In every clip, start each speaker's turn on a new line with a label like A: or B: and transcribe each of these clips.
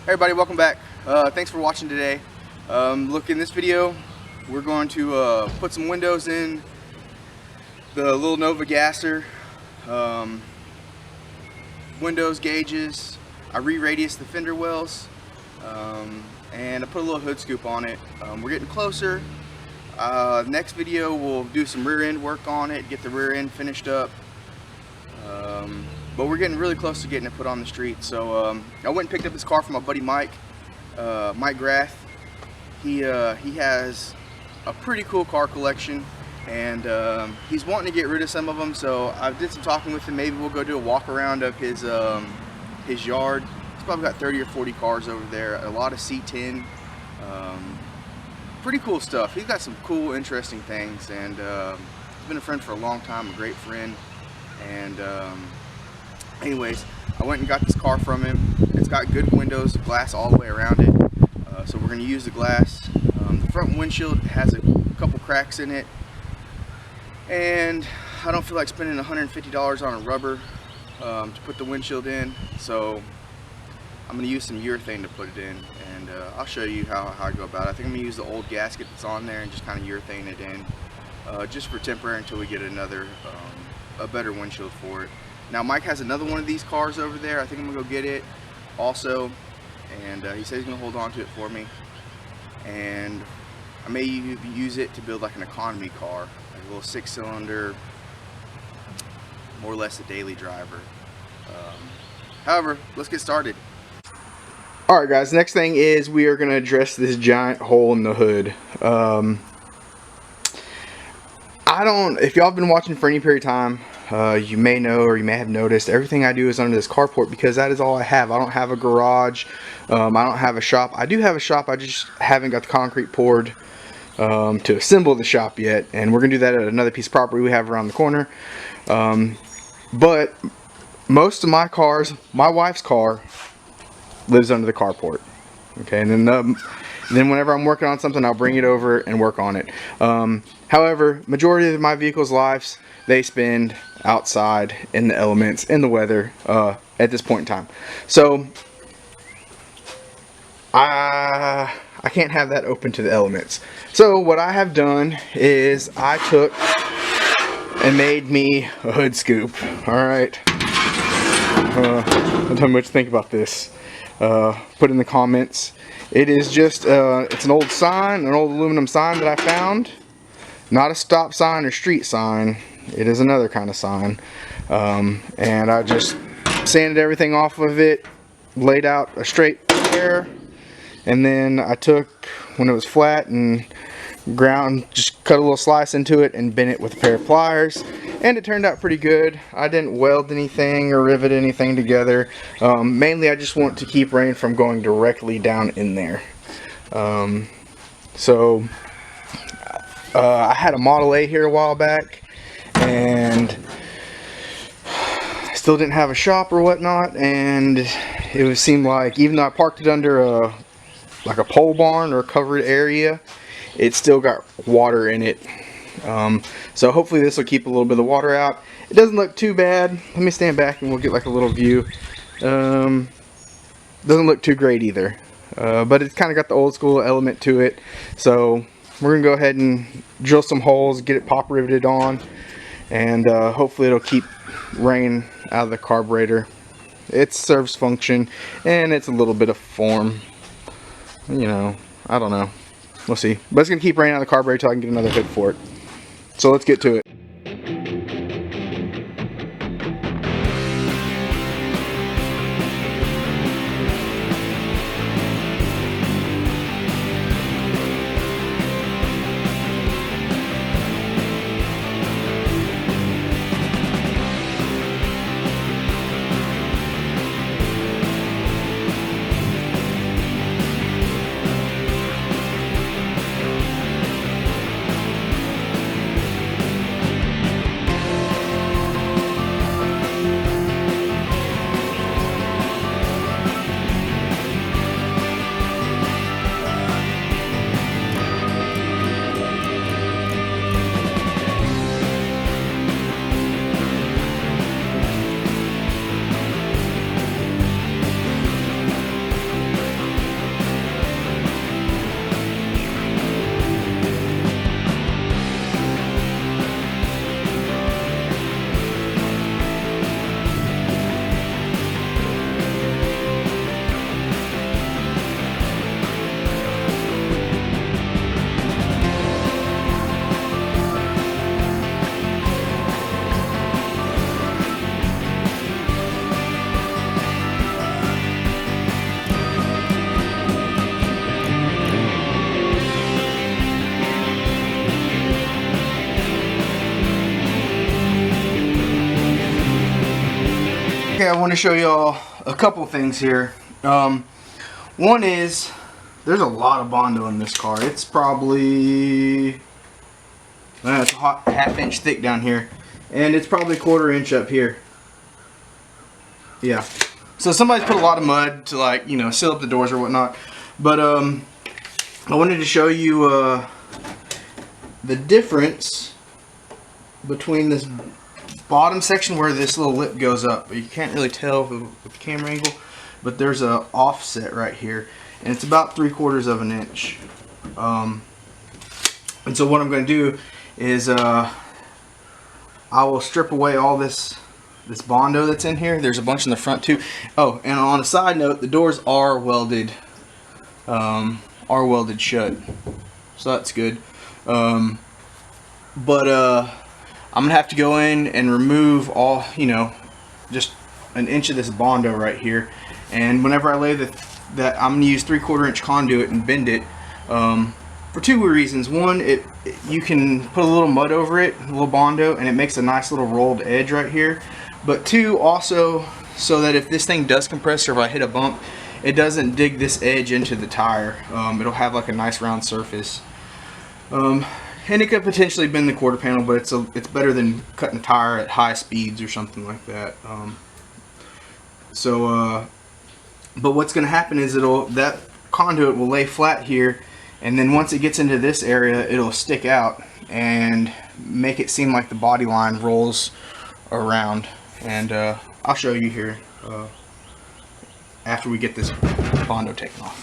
A: Hey everybody, welcome back. Thanks for watching today. Look, in this video we're going to put some windows in the little Nova Gasser. Windows, gauges. I re-radiused the fender wells, and I put a little hood scoop on it. We're getting closer. Next video we'll do some rear end work on it, get the rear end finished up. But we're getting really close to getting it put on the street. So I went and picked up this car from my buddy Mike Grath. He has a pretty cool car collection, and he's wanting to get rid of some of them. So I did some talking with him. Maybe we'll go do a walk around of his yard. He's probably got 30 or 40 cars over there. A lot of C10. Pretty cool stuff. He's got some cool, interesting things, and he's been a friend for a long time, a great friend. And anyways, I went and got this car from him. It's got good windows, glass all the way around it. So we're going to use the glass. The front windshield has a couple cracks in it, and I don't feel like spending $150 on a rubber to put the windshield in. So I'm going to use some urethane to put it in, and I'll show you how I go about it. I think I'm going to use the old gasket that's on there and just kind of urethane it in, just for temporary until we get another a better windshield for it. Now Mike has another one of these cars over there. I think I'm gonna go get it also, and he said he's gonna hold on to it for me, and I may use it to build like an economy car, like a little 6-cylinder, more or less a daily driver. However, let's get started. Alright guys, next thing is we are gonna address this giant hole in the hood. If y'all have been watching for any period of time, you may know, or you may have noticed, everything I do is under this carport because that is all I have. I don't have a garage. I don't have a shop. I do have a shop. I just haven't got the concrete poured to assemble the shop yet, and we're gonna do that at another piece of property we have around the corner. But most of my cars, my wife's car, lives under the carport. Okay, and then whenever I'm working on something, I'll bring it over and work on it. However, majority of my vehicle's lives, they spend outside in the elements, in the weather, at this point in time. So I can't have that open to the elements. So what I have done is I took and made me a hood scoop. Alright. Tell me what you think about this. Put in the comments. It is just, it's an old sign, an old aluminum sign that I found. Not a stop sign or street sign. It is another kind of sign. And I just sanded everything off of it, laid out a straight pair, and then I took, when it was flat, and just cut a little slice into it and bent it with a pair of pliers, and it turned out pretty good. I didn't weld anything or rivet anything together. Mainly I just want to keep rain from going directly down in there. I had a Model A here a while back, and I still didn't have a shop or whatnot, and it seemed like, even though I parked it under like a pole barn or a covered area, it still got water in it. So hopefully this will keep a little bit of the water out. It doesn't look too bad. Let me stand back and we'll get like a little view. Doesn't look too great either, but it's kind of got the old school element to it. So we're gonna go ahead and drill some holes, get it pop riveted on, and hopefully it'll keep rain out of the carburetor. It serves function, and it's a little bit of form. You know, I don't know. We'll see. But it's gonna keep rain out of the carburetor until I can get another hood for it. So let's get to it. Okay, I want to show y'all a couple things here. One is, there's a lot of Bondo in this car. It's probably, it's a half-inch thick down here, and it's probably 1/4 inch up here. Yeah. So somebody's put a lot of mud to, like, you know, seal up the doors or whatnot. But I wanted to show you the difference between this bottom section where this little lip goes up. You can't really tell with the camera angle, but there's a offset right here, and it's about 3/4 of an inch. And so what I'm going to do is I will strip away all this Bondo that's in here. There's a bunch in the front too. Oh, and on a side note, the doors are welded shut, so that's good. I'm gonna have to go in and remove all, you know, just an inch of this Bondo right here, and whenever I lay that I'm gonna use 3/4 inch conduit and bend it for two reasons. One, you can put a little mud over it, a little Bondo, and it makes a nice little rolled edge right here. But two, also so that if this thing does compress or if I hit a bump, it doesn't dig this edge into the tire. It'll have like a nice round surface. And it could potentially bend the quarter panel, but it's better than cutting a tire at high speeds or something like that. But what's going to happen is that conduit will lay flat here, and then once it gets into this area, it'll stick out and make it seem like the body line rolls around. And I'll show you here after we get this Bondo taken off.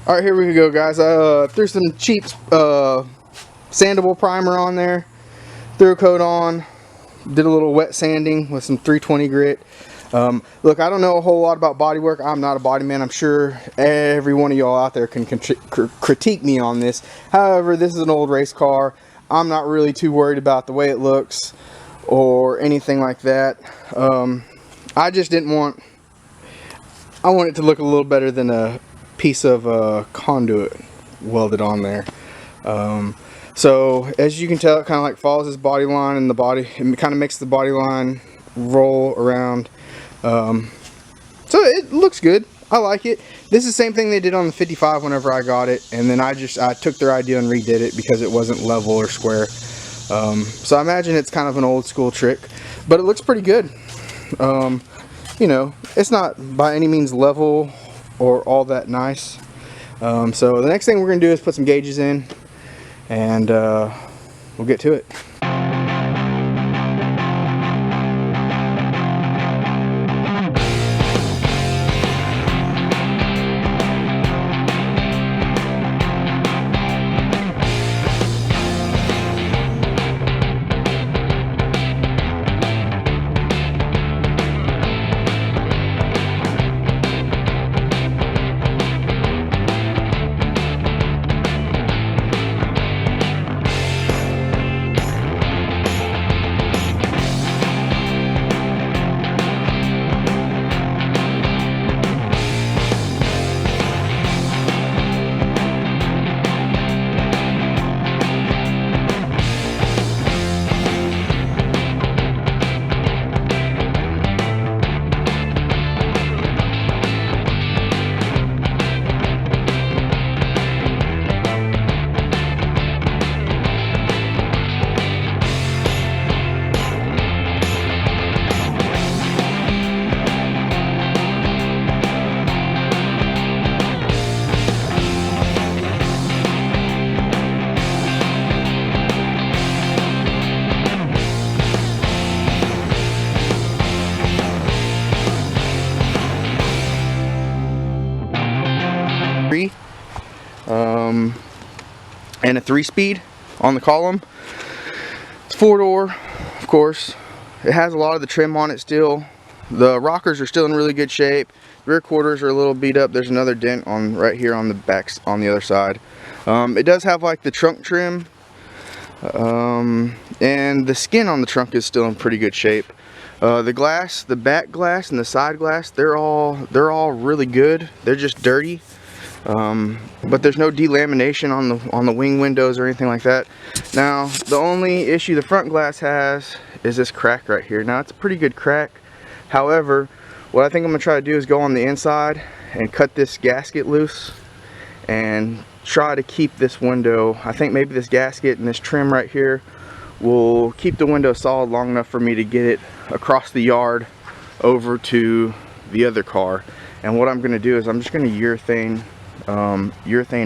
A: Alright, here we go, guys. I threw some cheap sandable primer on there, threw a coat on, did a little wet sanding with some 320 grit. Look, I don't know a whole lot about bodywork. I'm not a body man. I'm sure every one of y'all out there can critique me on this. However, this is an old race car. I'm not really too worried about the way it looks or anything like that. I just didn't want, I want it to look a little better than a piece of conduit welded on there. So as you can tell, it kind of like follows this body line, and the body, it kind of makes the body line roll around. So it looks good. I like it. This is the same thing they did on the 55 whenever I got it, and then I took their idea and redid it because it wasn't level or square. So I imagine it's kind of an old school trick, but it looks pretty good. You know, it's not by any means level or all that nice. So the next thing we're going to do is put some gauges in, and we'll get to it. And a 3-speed on the column. It's 4-door, of course. It has a lot of the trim on it still. The rockers are still in really good shape. The rear quarters are a little beat up. There's another dent on right here on the back on the other side. It does have like the trunk trim, and the skin on the trunk is still in pretty good shape. The glass, the back glass and the side glass, they're all really good. They're just dirty. But there's no delamination on the wing windows or anything like that. Now the only issue the front glass has is this crack right here. Now it's a pretty good crack. However, what I think I'm gonna try to do is go on the inside and cut this gasket loose and try to keep this window. I think maybe this gasket and this trim right here will keep the window solid long enough for me to get it across the yard over to the other car. And what I'm gonna do is I'm just gonna urethane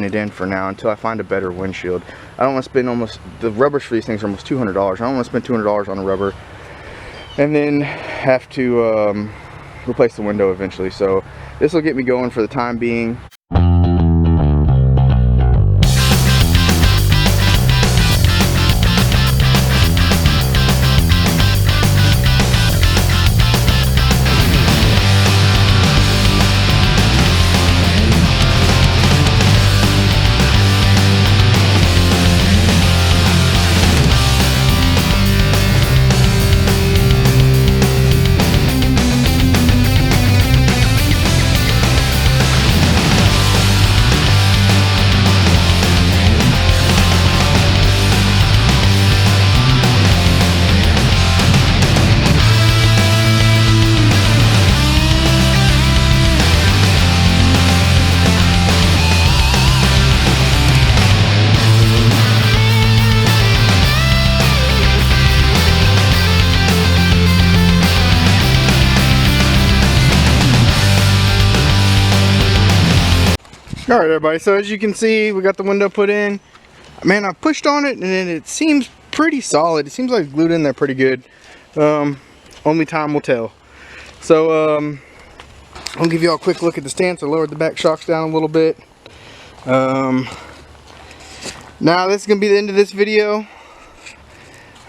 A: it in for now until I find a better windshield. I don't want to spend the rubbers for these things are almost $200. I don't want to spend $200 on a rubber and then have to replace the window eventually. So this will get me going for the time being. Alright everybody, so as you can see, we got the window put in. Man, I pushed on it and it seems pretty solid. It seems like it's glued in there pretty good. Only time will tell. So I'll give you all a quick look at the stance. I lowered the back shocks down a little bit. Now this is going to be the end of this video.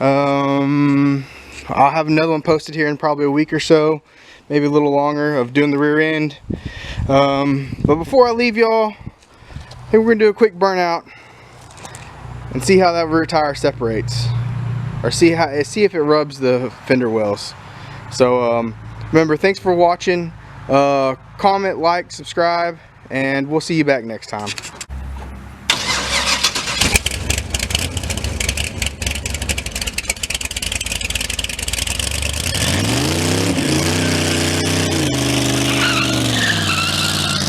A: I'll have another one posted here in probably a week or so, maybe a little longer, of doing the rear end. But before I leave y'all, I think we're going to do a quick burnout and see how that rear tire separates, or see if it rubs the fender wells. So remember, thanks for watching. Comment, like, subscribe, and we'll see you back next time.